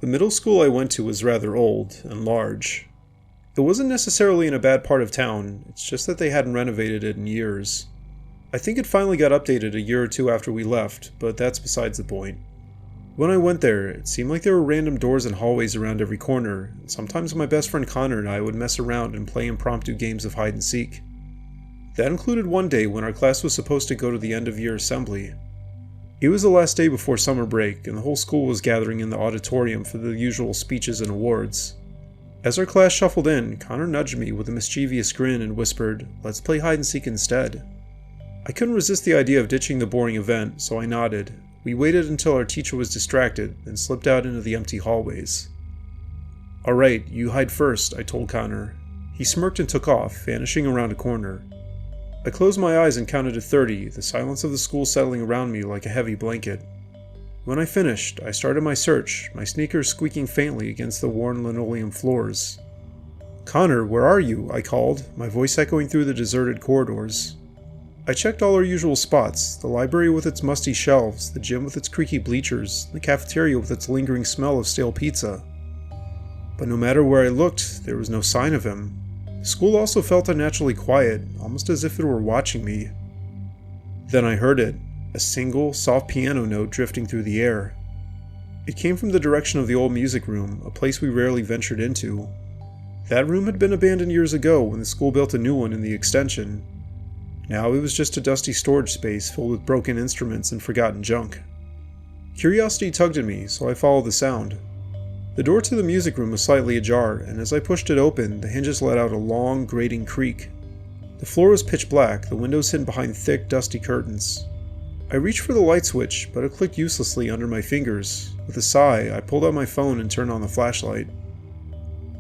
The middle school I went to was rather old and large. It wasn't necessarily in a bad part of town, it's just that they hadn't renovated it in years. I think it finally got updated a year or two after we left, but that's besides the point. When I went there, it seemed like there were random doors and hallways around every corner, and sometimes my best friend Connor and I would mess around and play impromptu games of hide and seek. That included one day when our class was supposed to go to the end-of-year assembly. It was the last day before summer break, and the whole school was gathering in the auditorium for the usual speeches and awards. As our class shuffled in, Connor nudged me with a mischievous grin and whispered, "Let's play hide and seek instead." I couldn't resist the idea of ditching the boring event, so I nodded. We waited until our teacher was distracted, then slipped out into the empty hallways. "Alright, you hide first," I told Connor. He smirked and took off, vanishing around a corner. I closed my eyes and counted to 30, the silence of the school settling around me like a heavy blanket. When I finished, I started my search, my sneakers squeaking faintly against the worn linoleum floors. "Connor, where are you?" I called, my voice echoing through the deserted corridors. I checked all our usual spots, the library with its musty shelves, the gym with its creaky bleachers, the cafeteria with its lingering smell of stale pizza. But no matter where I looked, there was no sign of him. The school also felt unnaturally quiet, almost as if it were watching me. Then I heard it, a single, soft piano note drifting through the air. It came from the direction of the old music room, a place we rarely ventured into. That room had been abandoned years ago when the school built a new one in the extension. Now it was just a dusty storage space filled with broken instruments and forgotten junk. Curiosity tugged at me, so I followed the sound. The door to the music room was slightly ajar, and as I pushed it open, the hinges let out a long, grating creak. The floor was pitch black, the windows hidden behind thick, dusty curtains. I reached for the light switch, but it clicked uselessly under my fingers. With a sigh, I pulled out my phone and turned on the flashlight.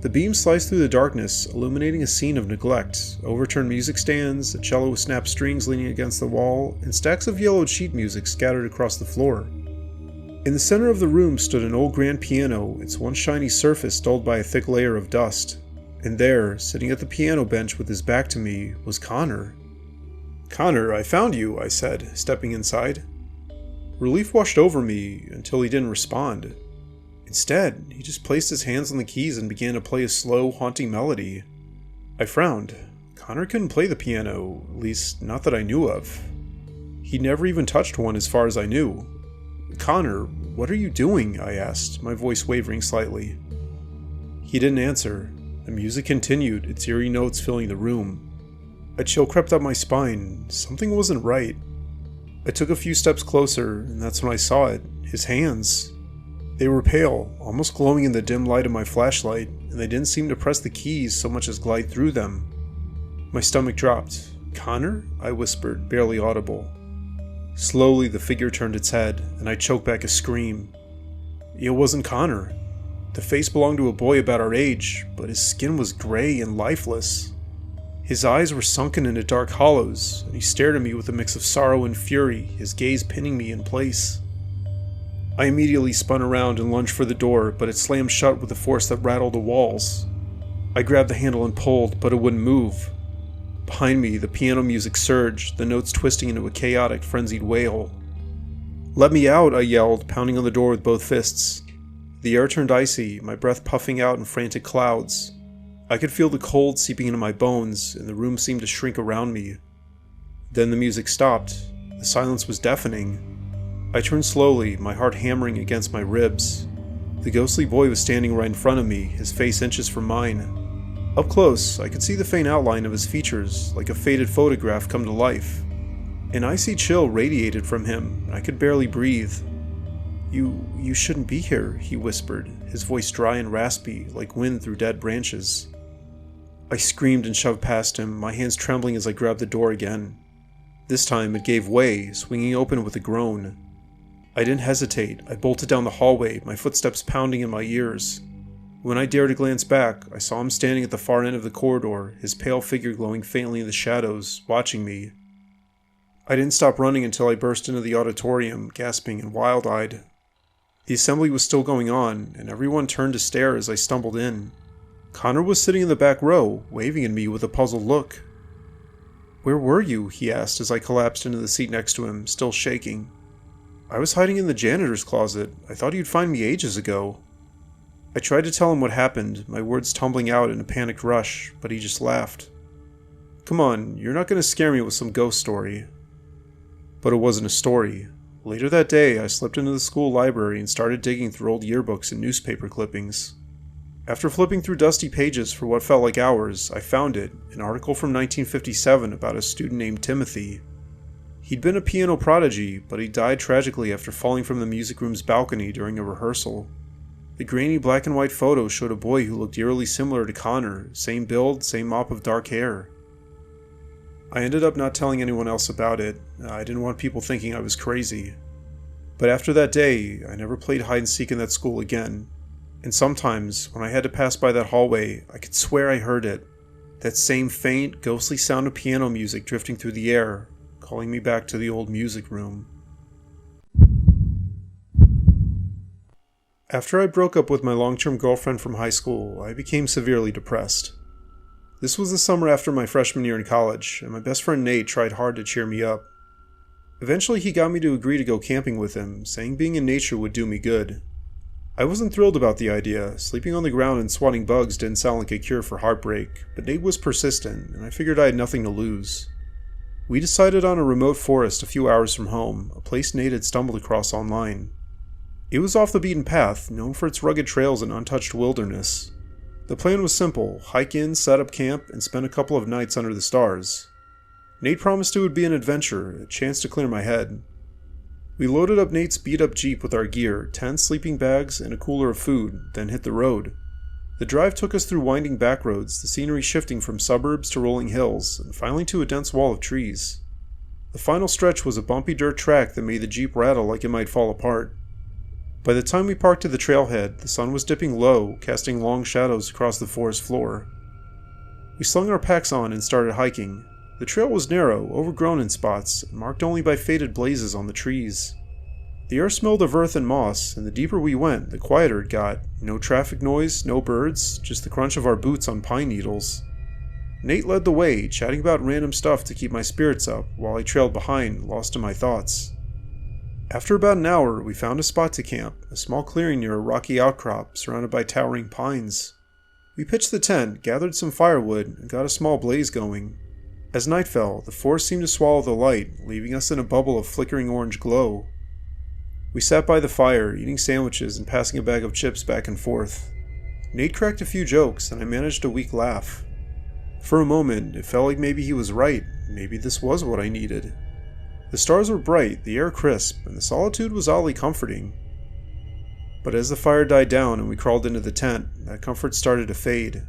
The beam sliced through the darkness, illuminating a scene of neglect, overturned music stands, a cello with snapped strings leaning against the wall, and stacks of yellowed sheet music scattered across the floor. In the center of the room stood an old grand piano, its one shiny surface dulled by a thick layer of dust. And there, sitting at the piano bench with his back to me, was Connor. "Connor, I found you," I said, stepping inside. Relief washed over me until he didn't respond. Instead, he just placed his hands on the keys and began to play a slow, haunting melody. I frowned. Connor couldn't play the piano, at least not that I knew of. He'd never even touched one as far as I knew. "Connor, what are you doing?" I asked, my voice wavering slightly. He didn't answer. The music continued, its eerie notes filling the room. A chill crept up my spine. Something wasn't right. I took a few steps closer, and that's when I saw it. His hands. They were pale, almost glowing in the dim light of my flashlight, and they didn't seem to press the keys so much as glide through them. My stomach dropped. "Connor?" I whispered, barely audible. Slowly, the figure turned its head, and I choked back a scream. It wasn't Connor. The face belonged to a boy about our age, but his skin was gray and lifeless. His eyes were sunken into dark hollows, and he stared at me with a mix of sorrow and fury, his gaze pinning me in place. I immediately spun around and lunged for the door, but it slammed shut with a force that rattled the walls. I grabbed the handle and pulled, but it wouldn't move. Behind me, the piano music surged, the notes twisting into a chaotic, frenzied wail. "Let me out!" I yelled, pounding on the door with both fists. The air turned icy, my breath puffing out in frantic clouds. I could feel the cold seeping into my bones, and the room seemed to shrink around me. Then the music stopped. The silence was deafening. I turned slowly, my heart hammering against my ribs. The ghostly boy was standing right in front of me, his face inches from mine. Up close, I could see the faint outline of his features, like a faded photograph come to life. An icy chill radiated from him, and I could barely breathe. You shouldn't be here," he whispered, his voice dry and raspy, like wind through dead branches. I screamed and shoved past him, my hands trembling as I grabbed the door again. This time it gave way, swinging open with a groan. I didn't hesitate. I bolted down the hallway, my footsteps pounding in my ears. When I dared to glance back, I saw him standing at the far end of the corridor, his pale figure glowing faintly in the shadows, watching me. I didn't stop running until I burst into the auditorium, gasping and wild-eyed. The assembly was still going on, and everyone turned to stare as I stumbled in. Connor was sitting in the back row, waving at me with a puzzled look. "Where were you?" he asked as I collapsed into the seat next to him, still shaking. "I was hiding in the janitor's closet. I thought you'd find me ages ago." I tried to tell him what happened, my words tumbling out in a panicked rush, but he just laughed. "Come on, you're not going to scare me with some ghost story." But it wasn't a story. Later that day, I slipped into the school library and started digging through old yearbooks and newspaper clippings. After flipping through dusty pages for what felt like hours, I found it, an article from 1957 about a student named Timothy. He'd been a piano prodigy, but he died tragically after falling from the music room's balcony during a rehearsal. The grainy black and white photo showed a boy who looked eerily similar to Connor, same build, same mop of dark hair. I ended up not telling anyone else about it. I didn't want people thinking I was crazy. But after that day, I never played hide and seek in that school again. And sometimes, when I had to pass by that hallway, I could swear I heard it. That same faint, ghostly sound of piano music drifting through the air, calling me back to the old music room. After I broke up with my long-term girlfriend from high school, I became severely depressed. This was the summer after my freshman year in college, and my best friend Nate tried hard to cheer me up. Eventually he got me to agree to go camping with him, saying being in nature would do me good. I wasn't thrilled about the idea. Sleeping on the ground and swatting bugs didn't sound like a cure for heartbreak, but Nate was persistent, and I figured I had nothing to lose. We decided on a remote forest a few hours from home, a place Nate had stumbled across online. It was off the beaten path, known for its rugged trails and untouched wilderness. The plan was simple: hike in, set up camp, and spend a couple of nights under the stars. Nate promised it would be an adventure, a chance to clear my head. We loaded up Nate's beat-up Jeep with our gear, 10 sleeping bags, and a cooler of food, then hit the road. The drive took us through winding back roads, the scenery shifting from suburbs to rolling hills, and finally to a dense wall of trees. The final stretch was a bumpy dirt track that made the Jeep rattle like it might fall apart. By the time we parked at the trailhead, the sun was dipping low, casting long shadows across the forest floor. We slung our packs on and started hiking. The trail was narrow, overgrown in spots, and marked only by faded blazes on the trees. The air smelled of earth and moss, and the deeper we went, the quieter it got. No traffic noise, no birds, just the crunch of our boots on pine needles. Nate led the way, chatting about random stuff to keep my spirits up, while I trailed behind, lost in my thoughts. After about an hour, we found a spot to camp, a small clearing near a rocky outcrop surrounded by towering pines. We pitched the tent, gathered some firewood, and got a small blaze going. As night fell, the forest seemed to swallow the light, leaving us in a bubble of flickering orange glow. We sat by the fire, eating sandwiches and passing a bag of chips back and forth. Nate cracked a few jokes, and I managed a weak laugh. For a moment, it felt like maybe he was right, maybe this was what I needed. The stars were bright, the air crisp, and the solitude was oddly comforting. But as the fire died down and we crawled into the tent, that comfort started to fade.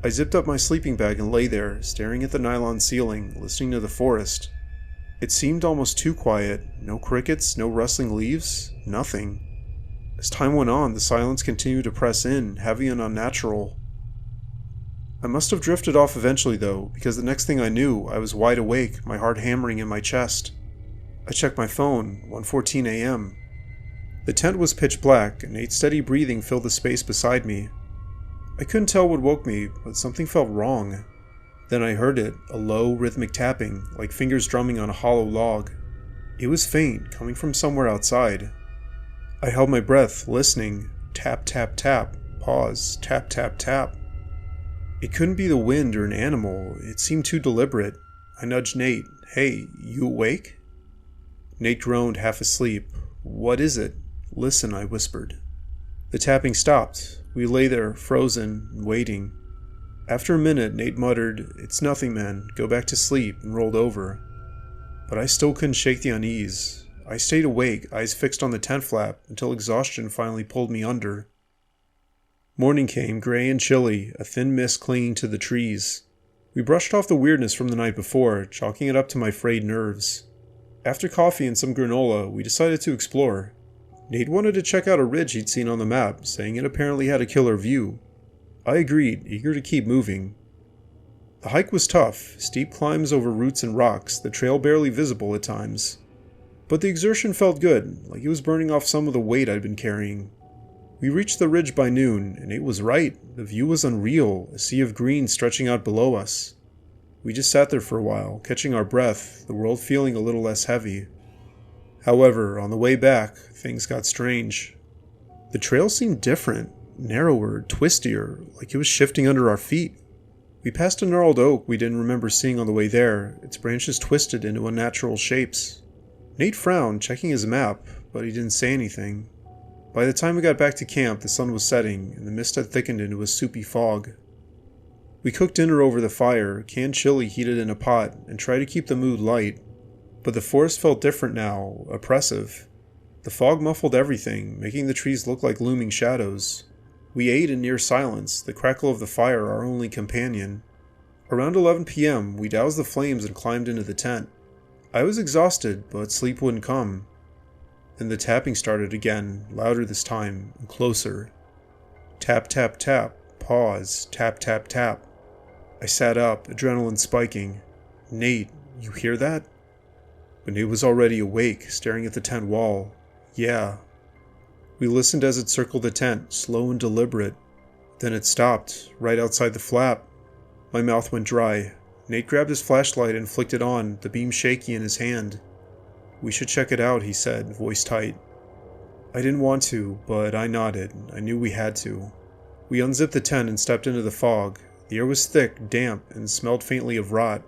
I zipped up my sleeping bag and lay there, staring at the nylon ceiling, listening to the forest. It seemed almost too quiet. No crickets, no rustling leaves, nothing. As time went on, the silence continued to press in, heavy and unnatural. I must have drifted off eventually though, because the next thing I knew, I was wide awake, my heart hammering in my chest. I checked my phone, 1:14 a.m. The tent was pitch black, and Nate's steady breathing filled the space beside me. I couldn't tell what woke me, but something felt wrong. Then I heard it, a low, rhythmic tapping, like fingers drumming on a hollow log. It was faint, coming from somewhere outside. I held my breath, listening. Tap, tap, tap. Pause. Tap, tap, tap. It couldn't be the wind or an animal. It seemed too deliberate. I nudged Nate. "Hey, you awake?" Nate groaned, half asleep. "What is it?" "Listen," I whispered. The tapping stopped. We lay there, frozen, waiting. After a minute, Nate muttered, "It's nothing, man. Go back to sleep," and rolled over. But I still couldn't shake the unease. I stayed awake, eyes fixed on the tent flap, until exhaustion finally pulled me under. Morning came, gray and chilly, a thin mist clinging to the trees. We brushed off the weirdness from the night before, chalking it up to my frayed nerves. After coffee and some granola, we decided to explore. Nate wanted to check out a ridge he'd seen on the map, saying it apparently had a killer view. I agreed, eager to keep moving. The hike was tough, steep climbs over roots and rocks, the trail barely visible at times. But the exertion felt good, like it was burning off some of the weight I'd been carrying. We reached the ridge by noon, and Nate was right. The view was unreal, a sea of green stretching out below us. We just sat there for a while, catching our breath, the world feeling a little less heavy. However, on the way back, things got strange. The trail seemed different. narrower, twistier, like it was shifting under our feet. We passed a gnarled oak we didn't remember seeing on the way there, its branches twisted into unnatural shapes. Nate frowned, checking his map, but he didn't say anything. By the time we got back to camp, the sun was setting, and the mist had thickened into a soupy fog. We cooked dinner over the fire, canned chili heated in a pot, and tried to keep the mood light. But the forest felt different now, oppressive. The fog muffled everything, making the trees look like looming shadows. We ate in near silence, the crackle of the fire our only companion. Around 11 p.m., we doused the flames and climbed into the tent. I was exhausted, but sleep wouldn't come. Then the tapping started again, louder this time, and closer. Tap, tap, tap, pause, tap, tap, tap. I sat up, adrenaline spiking. Nate, you hear that? But Nate was already awake, staring at the tent wall. Yeah. We listened as it circled the tent, slow and deliberate. Then it stopped, right outside the flap. My mouth went dry. Nate grabbed his flashlight and flicked it on, the beam shaky in his hand. We should check it out, he said, voice tight. I didn't want to, but I nodded. I knew we had to. We unzipped the tent and stepped into the fog. The air was thick, damp, and smelled faintly of rot.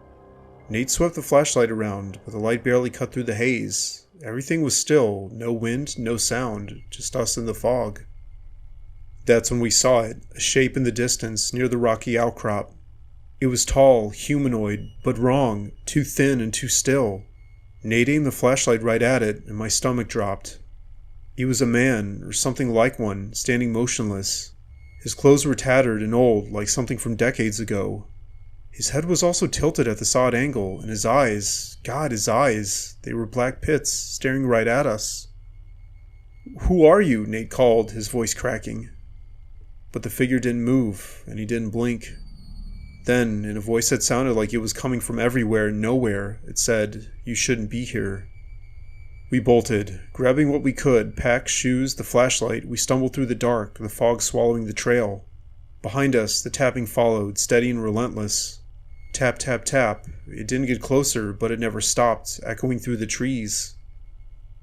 Nate swept the flashlight around, but the light barely cut through the haze. Everything was still, no wind, no sound, just us in the fog. That's when we saw it, a shape in the distance, near the rocky outcrop. It was tall, humanoid, but wrong, too thin and too still. Nate aimed the flashlight right at it, and my stomach dropped. He was a man, or something like one, standing motionless. His clothes were tattered and old, like something from decades ago. His head was also tilted at this odd angle, and his eyes, God, his eyes, they were black pits, staring right at us. "Who are you?" Nate called, his voice cracking. But the figure didn't move, and he didn't blink. Then, in a voice that sounded like it was coming from everywhere and nowhere, it said, "You shouldn't be here." We bolted. Grabbing what we could, packs, shoes, the flashlight, we stumbled through the dark, the fog swallowing the trail. Behind us, the tapping followed, steady and relentless. Tap, tap, tap. It didn't get closer, but it never stopped, echoing through the trees.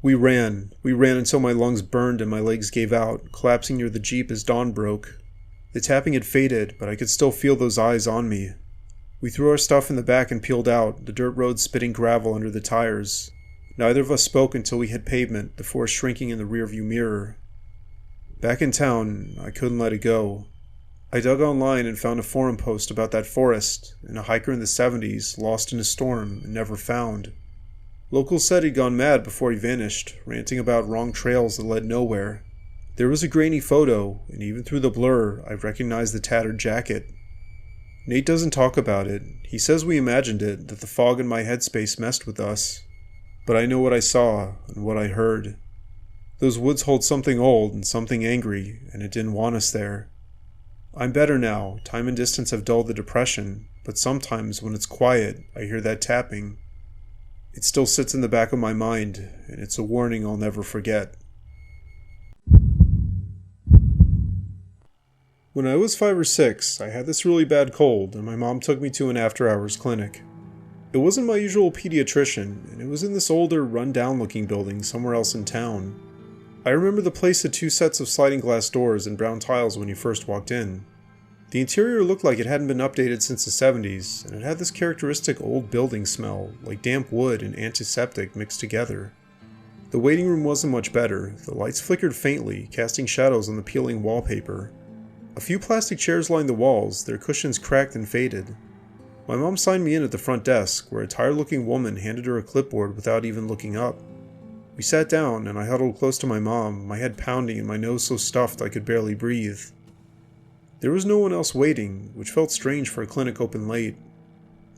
We ran until my lungs burned and my legs gave out, collapsing near the jeep as dawn broke. The tapping had faded, but I could still feel those eyes on me. We threw our stuff in the back and peeled out, the dirt road spitting gravel under the tires. Neither of us spoke until we hit pavement, the forest shrinking in the rearview mirror. Back in town, I couldn't let it go. I dug online and found a forum post about that forest, and a hiker in the 70s, lost in a storm and never found. Locals said he'd gone mad before he vanished, ranting about wrong trails that led nowhere. There was a grainy photo, and even through the blur, I recognized the tattered jacket. Nate doesn't talk about it. He says we imagined it, that the fog in my headspace messed with us. But I know what I saw, and what I heard. Those woods hold something old and something angry, and it didn't want us there. I'm better now. Time and distance have dulled the depression, but sometimes when it's quiet, I hear that tapping. It still sits in the back of my mind, and it's a warning I'll never forget. When I was 5 or 6, I had this really bad cold, and my mom took me to an after-hours clinic. It wasn't my usual pediatrician, and it was in this older, run-down-looking building somewhere else in town. I remember the place had 2 sets of sliding glass doors and brown tiles when you first walked in. The interior looked like it hadn't been updated since the 70s, and it had this characteristic old building smell, like damp wood and antiseptic mixed together. The waiting room wasn't much better. The lights flickered faintly, casting shadows on the peeling wallpaper. A few plastic chairs lined the walls, their cushions cracked and faded. My mom signed me in at the front desk, where a tired-looking woman handed her a clipboard without even looking up. We sat down, and I huddled close to my mom, my head pounding and my nose so stuffed I could barely breathe. There was no one else waiting, which felt strange for a clinic open late.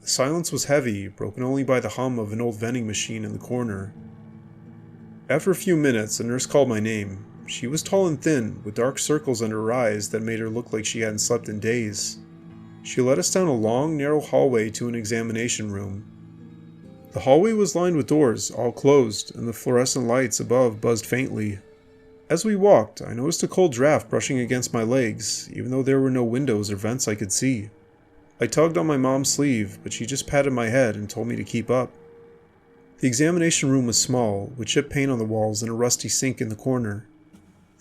The silence was heavy, broken only by the hum of an old vending machine in the corner. After a few minutes, a nurse called my name. She was tall and thin, with dark circles under her eyes that made her look like she hadn't slept in days. She led us down a long, narrow hallway to an examination room. The hallway was lined with doors, all closed, and the fluorescent lights above buzzed faintly. As we walked, I noticed a cold draft brushing against my legs, even though there were no windows or vents I could see. I tugged on my mom's sleeve, but she just patted my head and told me to keep up. The examination room was small, with chipped paint on the walls and a rusty sink in the corner.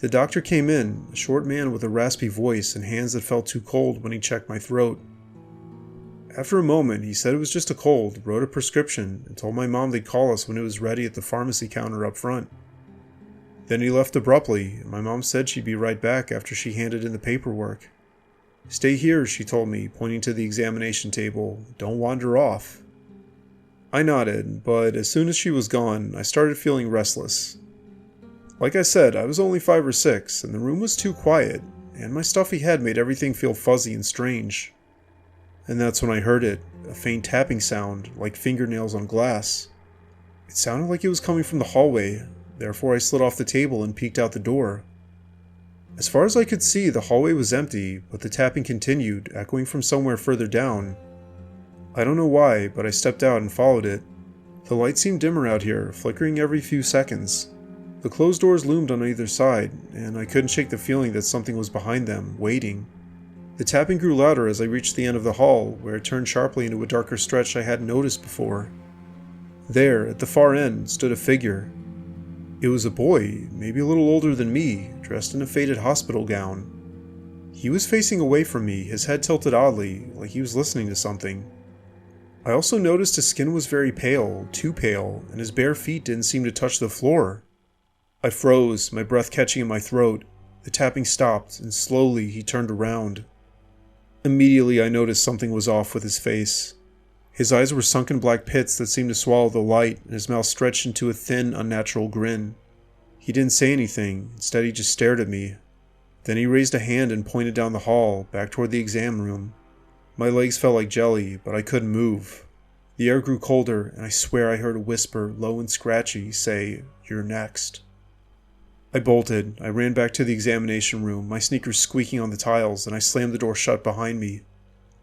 The doctor came in, a short man with a raspy voice and hands that felt too cold when he checked my throat. After a moment, he said it was just a cold, wrote a prescription, and told my mom they'd call us when it was ready at the pharmacy counter up front. Then he left abruptly, and my mom said she'd be right back after she handed in the paperwork. "Stay here," she told me, pointing to the examination table. "Don't wander off." I nodded, but as soon as she was gone, I started feeling restless. Like I said, I was only 5 or 6, and the room was too quiet, and my stuffy head made everything feel fuzzy and strange. And that's when I heard it, a faint tapping sound, like fingernails on glass. It sounded like it was coming from the hallway, therefore I slid off the table and peeked out the door. As far as I could see, the hallway was empty, but the tapping continued, echoing from somewhere further down. I don't know why, but I stepped out and followed it. The light seemed dimmer out here, flickering every few seconds. The closed doors loomed on either side, and I couldn't shake the feeling that something was behind them, waiting. The tapping grew louder as I reached the end of the hall, where it turned sharply into a darker stretch I hadn't noticed before. There, at the far end, stood a figure. It was a boy, maybe a little older than me, dressed in a faded hospital gown. He was facing away from me, his head tilted oddly, like he was listening to something. I also noticed his skin was very pale, too pale, and his bare feet didn't seem to touch the floor. I froze, my breath catching in my throat. The tapping stopped, and slowly he turned around. Immediately I noticed something was off with his face. His eyes were sunken black pits that seemed to swallow the light, and his mouth stretched into a thin, unnatural grin. He didn't say anything, instead he just stared at me. Then he raised a hand and pointed down the hall, back toward the exam room. My legs felt like jelly, but I couldn't move. The air grew colder, and I swear I heard a whisper, low and scratchy, say, "You're next." I bolted. I ran back to the examination room, my sneakers squeaking on the tiles, and I slammed the door shut behind me.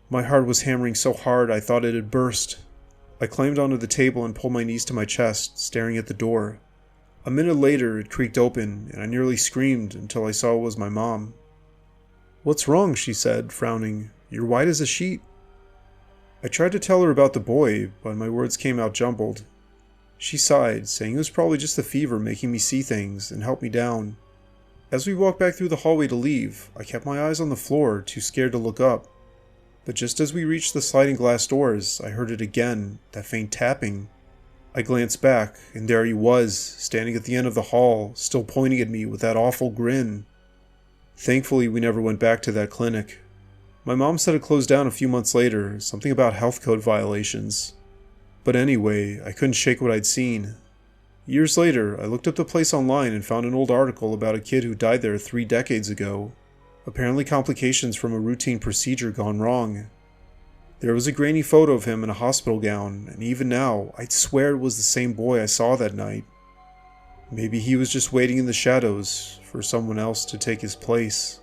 My heart was hammering so hard I thought it had burst. I climbed onto the table and pulled my knees to my chest, staring at the door. A minute later, it creaked open, and I nearly screamed until I saw it was my mom. "What's wrong?" she said, frowning. "You're white as a sheet." I tried to tell her about the boy, but my words came out jumbled. She sighed, saying it was probably just the fever making me see things, and helped me down. As we walked back through the hallway to leave, I kept my eyes on the floor, too scared to look up. But just as we reached the sliding glass doors, I heard it again, that faint tapping. I glanced back, and there he was, standing at the end of the hall, still pointing at me with that awful grin. Thankfully, we never went back to that clinic. My mom said it closed down a few months later, something about health code violations. But anyway, I couldn't shake what I'd seen. Years later, I looked up the place online and found an old article about a kid who died there 3 decades ago. Apparently complications from a routine procedure gone wrong. There was a grainy photo of him in a hospital gown, and even now, I'd swear it was the same boy I saw that night. Maybe he was just waiting in the shadows for someone else to take his place.